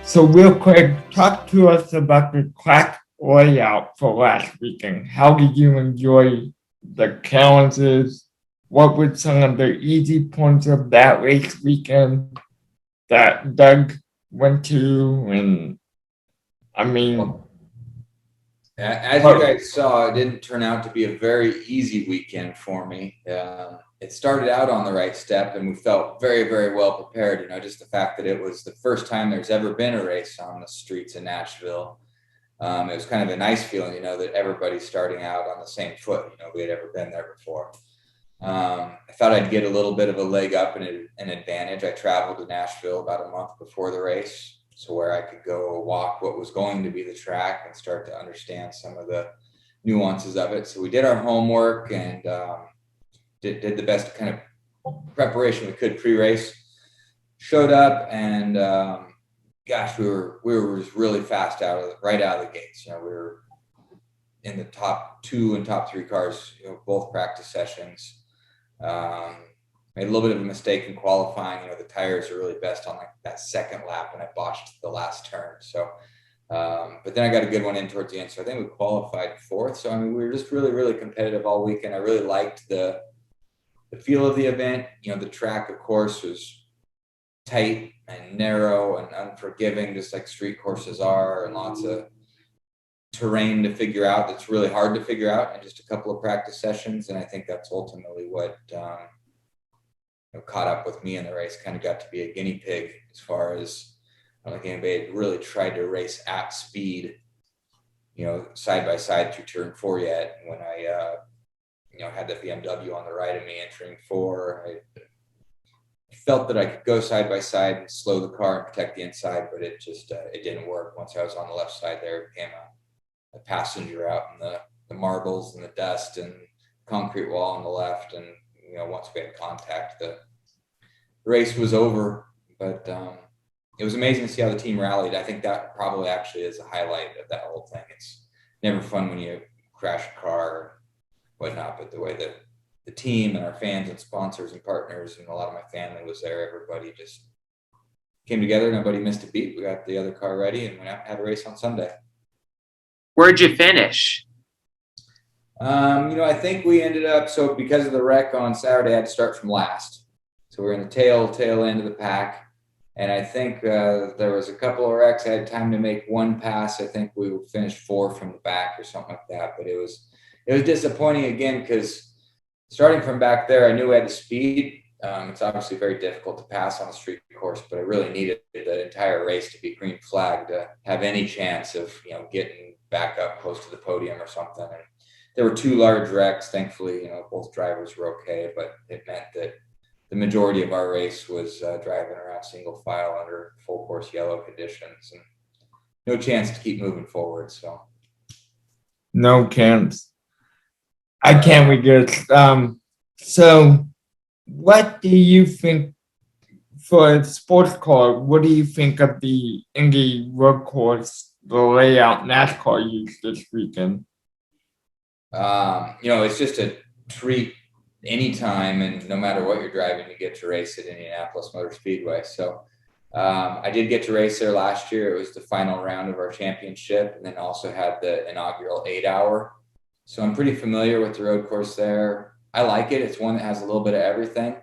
So real quick, talk to us about the track layout for last weekend. How did you enjoy the challenges? What were some of the easy points of that race weekend that Doug went to? And I mean, Well, as you what, guys saw, it didn't turn out to be a very easy weekend for me. It started out on the right step, and we felt very, very well prepared. Just the fact that it was the first time there's ever been a race on the streets in Nashville. It was kind of a nice feeling, that everybody's starting out on the same foot. We had ever been there before. I thought I'd get a little bit of a leg up and an advantage. I traveled to Nashville about a month before the race, so where I could go walk what was going to be the track and start to understand some of the nuances of it. So we did our homework and did the best kind of preparation we could pre-race. Showed up and gosh, we were just really fast right out of the gates. We were in the top 2 and top 3 cars, both practice sessions. Made a little bit of a mistake in qualifying. The tires are really best on like that second lap, and I botched the last turn. So, but then I got a good one in towards the end. So I think we qualified 4th. So we were just really, really competitive all weekend. I really liked the feel of the event. The track, of course, was tight and narrow and unforgiving, just like street courses are, and lots of terrain to figure out that's really hard to figure out in just a couple of practice sessions. And I think that's ultimately what caught up with me in the race. Kind of got to be a guinea pig as far as I don't think anybody had really tried to race at speed, side by side through turn 4 yet. When I had the BMW on the right of me entering 4, I felt that I could go side by side and slow the car and protect the inside, but it just it didn't work. Once I was on the left side there, it became a passenger out in the marbles and the dust and concrete wall on the left. And once we had contact, the race was over. But it was amazing to see how the team rallied. I think that probably actually is a highlight of that whole thing. It's never fun when you crash a car or whatnot, but the way that the team and our fans and sponsors and partners and a lot of my family was there, everybody just came together. Nobody missed a beat. We got the other car ready and went out and had a race on Sunday. Where'd you finish? I think we ended up, so because of the wreck on Saturday, I had to start from last. So we're in the tail end of the pack. And I think there was a couple of wrecks. I had time to make one pass. I think we finished 4 from the back or something like that. But it was disappointing again, because starting from back there, I knew I had the speed. It's obviously very difficult to pass on a street course, but I really needed the entire race to be green flag to have any chance of, getting back up close to the podium or something. And there were 2 large wrecks. Thankfully, both drivers were okay, but it meant that the majority of our race was driving around single file under full course yellow conditions and no chance to keep moving forward. So no chance. I can't resist. So what do you think for a sports car? What do you think of the Indy road course, the layout NASCAR used this weekend? it's just a treat anytime, and no matter what you're driving, you get to race at Indianapolis Motor Speedway. So I did get to race there last year. It was the final round of our championship, and then also had the inaugural 8-hour. So I'm pretty familiar with the road course there. I like it. It's one that has a little bit of everything.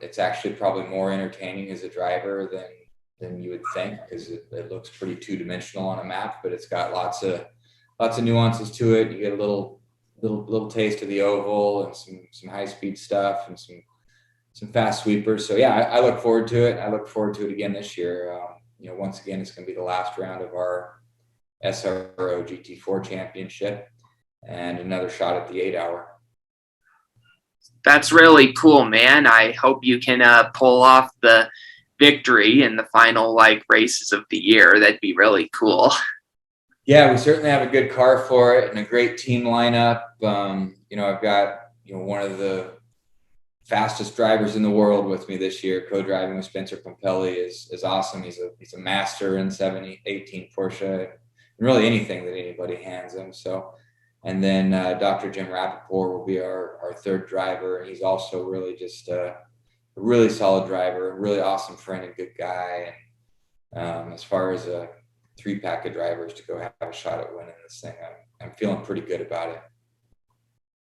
It's actually probably more entertaining as a driver than you would think, because it looks pretty 2-dimensional on a map, but it's got lots of nuances to it. You get a little taste of the oval and some high speed stuff and some fast sweepers. So yeah, I look forward to it. I look forward to it again this year. Once again, it's going to be the last round of our SRO GT4 championship and another shot at the 8-hour. That's really cool, man. I hope you can pull off the victory in the final races of the year. That'd be really cool. Yeah, we certainly have a good car for it and a great team lineup. I've got one of the fastest drivers in the world with me this year, co-driving with Spencer Pompelli is awesome. He's a master in 718 Porsche, and really anything that anybody hands him. So, and then Dr. Jim Rappaport will be our 3rd driver, and he's also really just a really solid driver, a really awesome friend and good guy. And As far as a 3-pack of drivers to go have a shot at winning this thing, I'm feeling pretty good about it.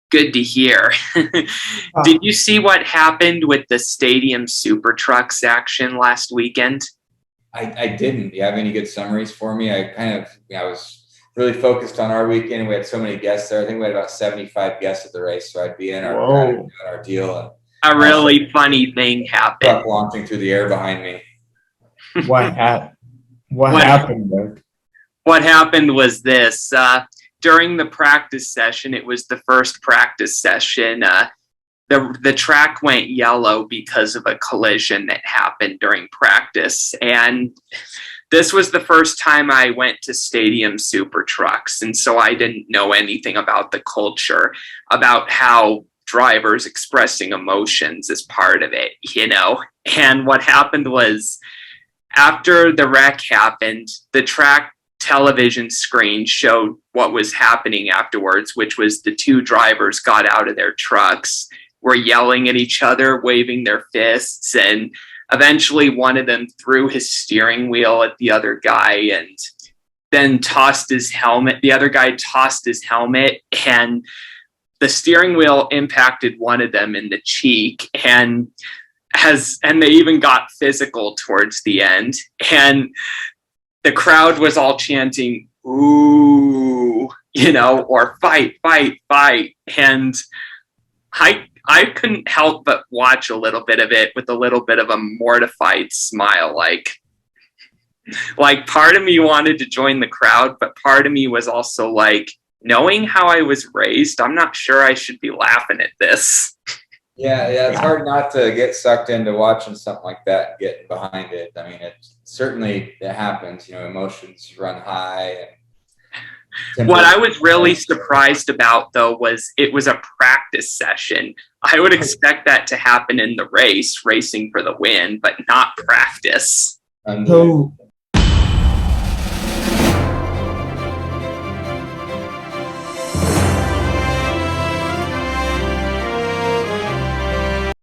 Good to hear. Did you see what happened with the Stadium Super Trucks action last weekend? I didn't. Do you have any good summaries for me? I was really focused on our weekend. We had so many guests there. I think we had about 75 guests at the race, so I'd be in doing our deal. And a really funny thing happened. Truck launching through the air behind me. What happened, Nick? What happened was this. During the practice session, it was the first practice session. The track went yellow because of a collision that happened during practice. And this was the first time I went to Stadium Super Trucks. And so I didn't know anything about the culture, about how drivers expressing emotions is part of it, you know? And what happened was, after the wreck happened, the track television screen showed what was happening afterwards, which was the two drivers got out of their trucks, were yelling at each other, waving their fists, and eventually one of them threw his steering wheel at the other guy and then tossed his helmet. The other guy tossed his helmet, and the steering wheel impacted one of them in the cheek, and they even got physical towards the end. And the crowd was all chanting, "Ooh," you know, or "Fight, fight, fight." And I couldn't help but watch a little bit of it with a little bit of a mortified smile. Like part of me wanted to join the crowd, but part of me was also like, knowing how I was raised, I'm not sure I should be laughing at this. Yeah, it's hard not to get sucked into watching something like that and getting behind it. I mean, it happens, you know, emotions run high. And what I was really surprised about, though, was it was a practice session. I would expect that to happen in the race, racing for the win, but not practice. So